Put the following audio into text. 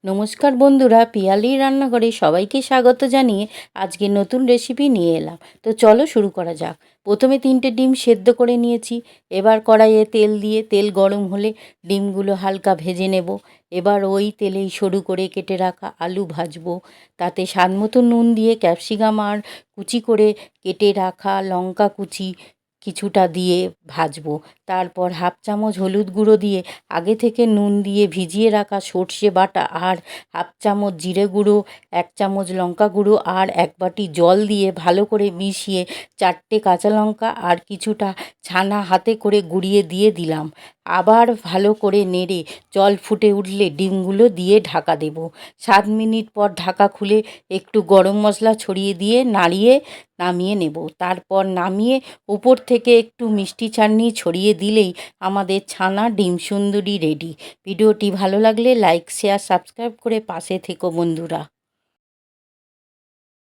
নমস্কার বন্ধুরা, পিয়ালির রান্নাঘরে সবাইকে স্বাগত জানিয়ে আজকে নতুন রেসিপি নিয়ে এলাম। তো চলো শুরু করা যাক। প্রথমে 3টে ডিম সেদ্ধ করে নিয়েছি। এবার কড়াইয়ে তেল দিয়ে তেল গরম হলে ডিমগুলো হালকা ভেজে নেব। এবার ওই তেলেই সরু করে কেটে রাখা আলু ভাজবো। তাতে স্বাদ মতো নুন দিয়ে ক্যাপসিকাম আর কুচি করে কেটে রাখা লঙ্কা কুচি কিছুটা দিয়ে ভাজবো। তারপর হাফ চামচ হলুদ গুঁড়ো দিয়ে আগে থেকে নুন দিয়ে ভিজিয়ে রাখা সর্ষে বাটা আর হাফ চামচ জিরে গুঁড়ো, 1 চামচ লঙ্কা গুঁড়ো আর 1 বাটি জল দিয়ে ভালো করে মিশিয়ে 4টে কাঁচা লঙ্কা আর কিছুটা ছানা হাতে করে গুঁড়িয়ে দিয়ে দিলাম। আবার ভালো করে নেড়ে জল ফুটে উঠলে ডিমগুলো দিয়ে ঢাকা দেব। 7 মিনিট পর ঢাকা খুলে একটু গরম মশলা ছড়িয়ে দিয়ে নাড়িয়ে নামিয়ে নেব। তারপর নামিয়ে উপর থেকে একটু মিষ্টি চাটনি ছড়িয়ে দিলেই আমাদের ছানা ডিম সুন্দরী রেডি। ভিডিওটি ভালো লাগলে লাইক, শেয়ার, সাবস্ক্রাইব করে পাশে থেকো বন্ধুরা।